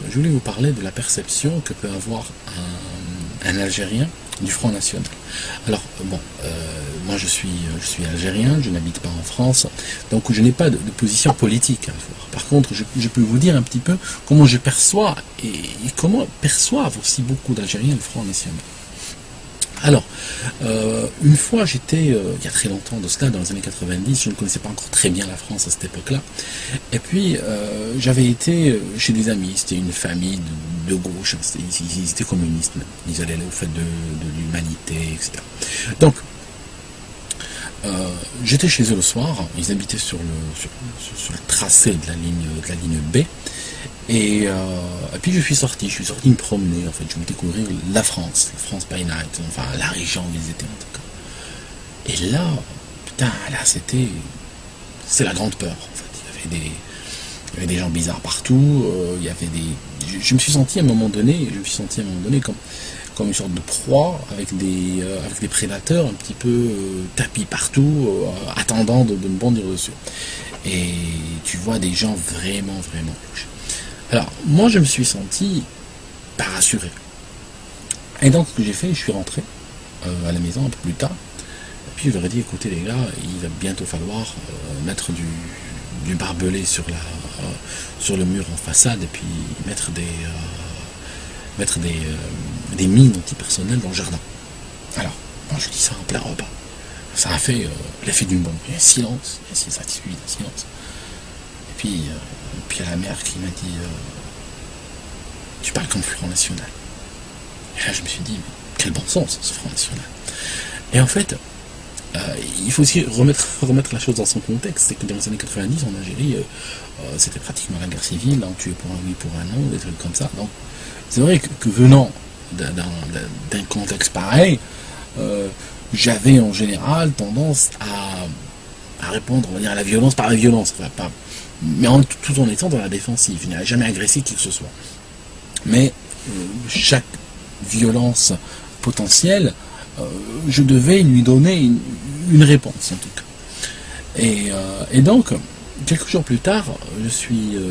je voulais vous parler de la perception que peut avoir un Algérien du Front National. Alors, bon, moi je suis algérien, je n'habite pas en France, donc je n'ai pas de position politique à avoir. Par contre, je peux vous dire un petit peu comment je perçois et comment perçoivent aussi beaucoup d'Algériens le Front National. Alors, une fois j'étais, il y a très longtemps de cela, dans les années 90, je ne connaissais pas encore très bien la France à cette époque-là, et puis j'avais été chez des amis, c'était une famille de gauche, hein, ils étaient communistes, ils allaient au fait de l'humanité, etc. Donc, j'étais chez eux le soir, ils habitaient sur le tracé de la ligne B, et puis je suis sorti me promener, en fait, je voulais découvrir la France by night, enfin la région où ils étaient en tout cas. Et là, putain, là c'est la grande peur, en fait. Il y avait des gens bizarres partout, il y avait je me suis senti à un moment donné comme une sorte de proie avec des prédateurs un petit peu tapis partout, attendant de me bondir dessus. Et tu vois des gens vraiment louches. Alors, moi, je me suis senti pas rassuré. Et donc, ce que j'ai fait, je suis rentré à la maison un peu plus tard. Et puis, je leur ai dit, écoutez, les gars, il va bientôt falloir mettre du barbelé sur le mur en façade et puis mettre des mines antipersonnelles dans le jardin. Alors, moi, je dis ça en plein repas. Ça a fait l'effet d'une bombe. Il y a un silence, ça suit un silence. Et puis, il y a la mère qui m'a dit tu parles comme le Front National. Et là je me suis dit, mais quel bon sens ce Front National. Et en fait, il faut aussi remettre la chose dans son contexte, c'est que dans les années 90 en Algérie, c'était pratiquement la guerre civile, on tuait pour un oui, pour un non, des trucs comme ça. Donc c'est vrai que venant d'un contexte pareil, j'avais en général tendance à répondre, on va dire, à la violence par la violence, enfin, mais tout en étant dans la défensive. Il n'a jamais agressé qui que ce soit. Mais chaque violence potentielle, je devais lui donner une réponse en tout cas. Et donc, quelques jours plus tard,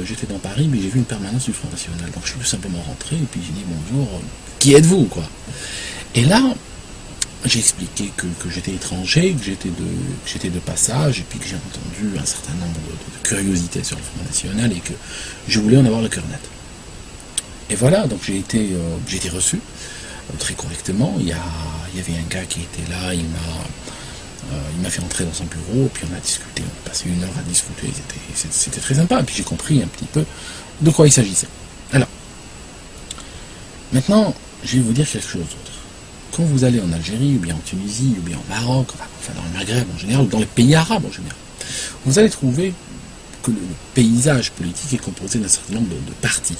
j'étais dans Paris, mais j'ai vu une permanence du Front National. Donc je suis tout simplement rentré et puis j'ai dit bonjour, qui êtes-vous quoi. Et là, j'ai expliqué que j'étais étranger, que j'étais de passage, et puis que j'ai entendu un certain nombre de curiosités sur le Front National et que je voulais en avoir le cœur net. Et voilà, donc j'ai été reçu très correctement. Il y avait un gars qui était là, il m'a fait entrer dans son bureau, puis on a discuté, on a passé 1 heure à discuter, c'était très sympa, et puis j'ai compris un petit peu de quoi il s'agissait. Alors, maintenant, je vais vous dire quelque chose d'autre. Quand vous allez en Algérie, ou bien en Tunisie, ou bien au Maroc, enfin dans le Maghreb en général, ou dans les pays arabes en général, vous allez trouver que le paysage politique est composé d'un certain nombre de partis.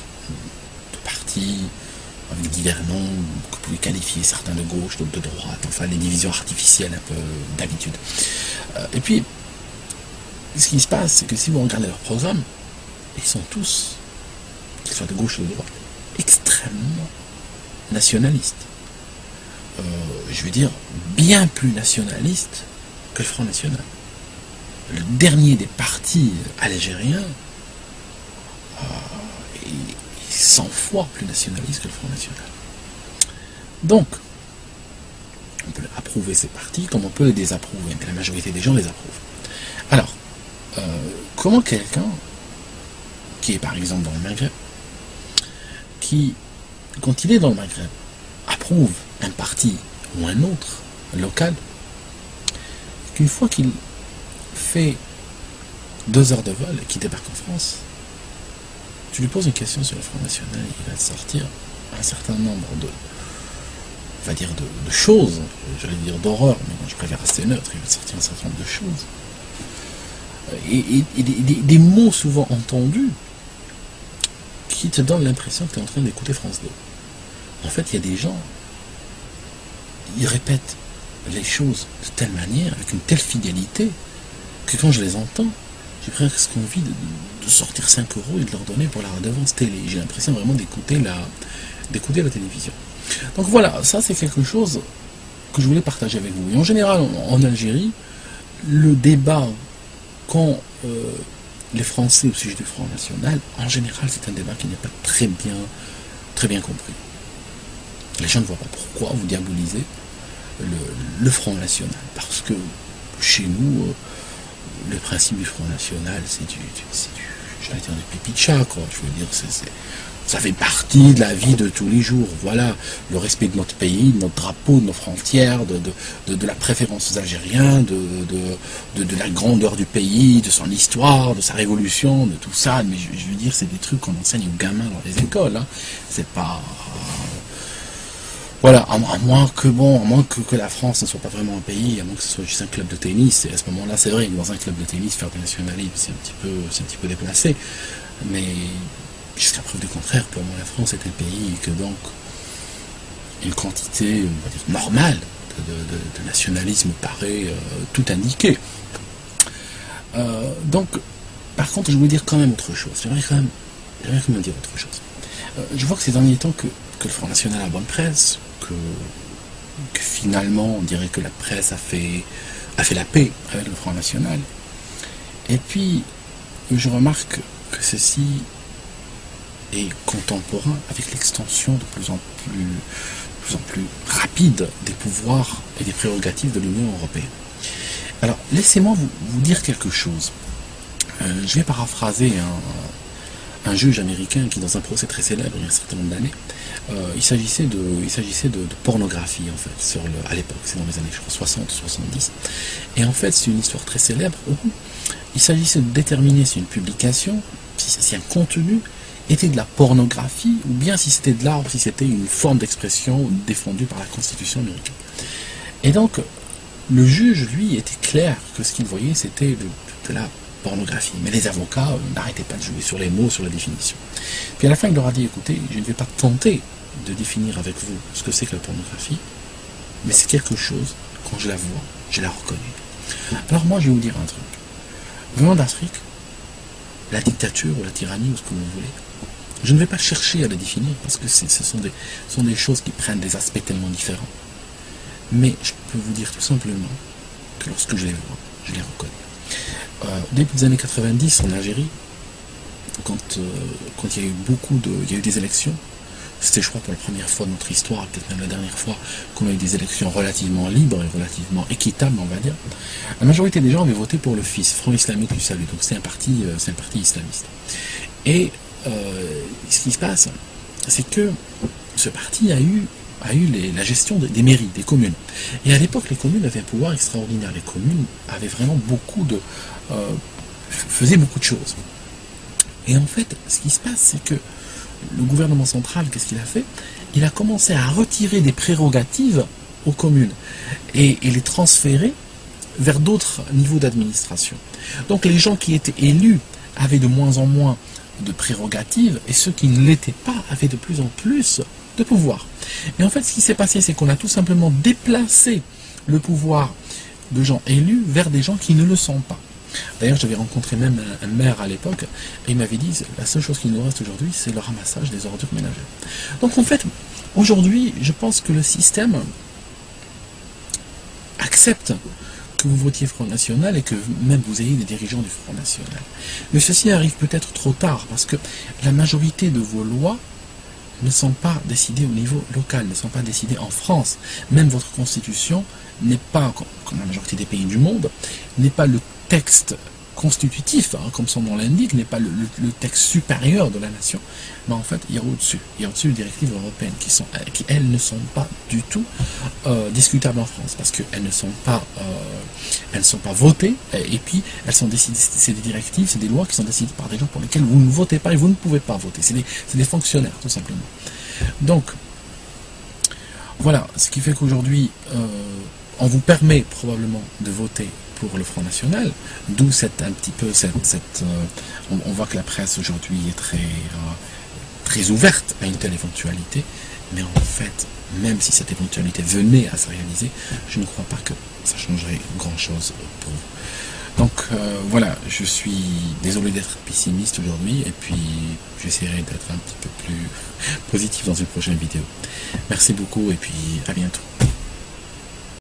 Avec divers noms, que vous pouvez qualifier certains de gauche, d'autres de droite, enfin les divisions artificielles un peu d'habitude. Et puis, ce qui se passe, c'est que si vous regardez leurs programmes, ils sont tous, qu'ils soient de gauche ou de droite, extrêmement nationalistes. Je veux dire, bien plus nationalistes que le Front National. Le dernier des partis algériens est 100 fois plus nationaliste que le Front National. Donc, on peut approuver ces partis comme on peut les désapprouver, mais la majorité des gens les approuvent. Alors, comment quelqu'un qui est par exemple dans le Maghreb, qui, quand il est dans le Maghreb, approuve un parti ou un autre local, qu'une fois qu'il fait 2 heures de vol et qu'il débarque en France, tu lui poses une question sur le Front National, il va te sortir un certain nombre de choses, j'allais dire d'horreur, mais moi je préfère rester neutre, il va te sortir un certain nombre de choses. Et des mots souvent entendus qui te donnent l'impression que tu es en train d'écouter France 2. En fait, il y a des gens, ils répètent les choses de telle manière, avec une telle fidélité, que quand je les entends, j'ai presque envie de sortir 5 € et de leur donner pour la redevance télé. J'ai l'impression vraiment d'écouter la télévision. Donc voilà, ça c'est quelque chose que je voulais partager avec vous. Et en général, en Algérie, le débat, quand les Français au sujet du Front National, en général, c'est un débat qui n'est pas très bien compris. Les gens ne voient pas pourquoi vous diabolisez le Front National. Parce que chez nous, le principe du Front National, c'est du j'allais dire du pipi de chat, quoi. Je veux dire, ça fait partie de la vie de tous les jours. Voilà, le respect de notre pays, de notre drapeau, de nos frontières, de la préférence aux Algériens, de la grandeur du pays, de son histoire, de sa révolution, de tout ça. Mais je veux dire, c'est des trucs qu'on enseigne aux gamins dans les écoles. Hein. C'est pas... Voilà, à moins que la France ne soit pas vraiment un pays, à moins que ce soit juste un club de tennis, et à ce moment-là, c'est vrai que dans un club de tennis, faire du nationalisme, c'est un petit peu déplacé. Mais jusqu'à preuve du contraire, pour moi, la France est un pays que donc une quantité, on va dire, normale de nationalisme paraît tout indiqué. Donc, par contre, je voulais dire quand même autre chose. J'aimerais quand même dire autre chose. Je vois que ces derniers temps que le Front National a bonne presse, que finalement on dirait que la presse a fait la paix avec le Front National. Et puis je remarque que ceci est contemporain avec l'extension de plus en plus rapide des pouvoirs et des prérogatives de l'Union européenne. Alors laissez-moi vous dire quelque chose. Je vais paraphraser un juge américain qui, dans un procès très célèbre il y a un certain nombre d'années, il s'agissait de pornographie, en fait, à l'époque, c'est dans les années, je crois, 60-70. Et en fait, c'est une histoire très célèbre où il s'agissait de déterminer si une publication, si un contenu était de la pornographie, ou bien si c'était de l'art, ou si c'était une forme d'expression défendue par la Constitution américaine. Et donc, le juge, lui, était clair que ce qu'il voyait, c'était de la pornographie. Mais les avocats n'arrêtaient pas de jouer sur les mots, sur la définition. Puis à la fin, il leur a dit, écoutez, je ne vais pas tenter de définir avec vous ce que c'est que la pornographie, mais c'est quelque chose, quand je la vois, je la reconnais. Alors moi, je vais vous dire un truc. Venant d'Afrique, la dictature ou la tyrannie, ou ce que vous voulez, je ne vais pas chercher à la définir, parce que ce sont des choses qui prennent des aspects tellement différents. Mais je peux vous dire tout simplement que lorsque je les vois, je les reconnais. Début des années 90 en Algérie, quand il y a eu des élections, c'était je crois pour la première fois de notre histoire, peut-être même la dernière fois qu'on a eu des élections relativement libres et relativement équitables, on va dire, la majorité des gens avaient voté pour le FIS, Front Islamique du Salut, donc c'est un parti islamiste. Et ce qui se passe, c'est que ce parti a eu la gestion des mairies, des communes. Et à l'époque, les communes avaient un pouvoir extraordinaire. Les communes avaient vraiment faisaient beaucoup de choses. Et en fait, ce qui se passe, c'est que le gouvernement central, qu'est-ce qu'il a fait? Il a commencé à retirer des prérogatives aux communes et les transférer vers d'autres niveaux d'administration. Donc les gens qui étaient élus avaient de moins en moins de prérogatives et ceux qui ne l'étaient pas avaient de plus en plus de pouvoir. Et en fait, ce qui s'est passé, c'est qu'on a tout simplement déplacé le pouvoir de gens élus vers des gens qui ne le sont pas. D'ailleurs, j'avais rencontré même un maire à l'époque, et il m'avait dit, la seule chose qui nous reste aujourd'hui, c'est le ramassage des ordures ménagères. Donc en fait, aujourd'hui, je pense que le système accepte que vous votiez Front National et que même vous ayez des dirigeants du Front National. Mais ceci arrive peut-être trop tard, parce que la majorité de vos lois ne sont pas décidées au niveau local, ne sont pas décidées en France. Même votre constitution n'est pas, comme la majorité des pays du monde, n'est pas le texte constitutif, hein, comme son nom l'indique, n'est pas le texte supérieur de la nation, mais en fait, il y a au-dessus. Il y a au-dessus des directives européennes qui, elles, ne sont pas du tout discutables en France, parce qu'elles ne sont pas votées, et puis elles sont décidées, c'est des directives, c'est des lois qui sont décidées par des gens pour lesquels vous ne votez pas et vous ne pouvez pas voter. C'est des fonctionnaires, tout simplement. Donc, voilà, ce qui fait qu'aujourd'hui, on vous permet probablement de voter pour le Front National, d'où on voit que la presse aujourd'hui est très ouverte à une telle éventualité, mais en fait, même si cette éventualité venait à se réaliser, je ne crois pas que ça changerait grand-chose pour vous. Donc voilà, je suis désolé d'être pessimiste aujourd'hui, et puis j'essaierai d'être un petit peu plus positif dans une prochaine vidéo. Merci beaucoup, et puis à bientôt.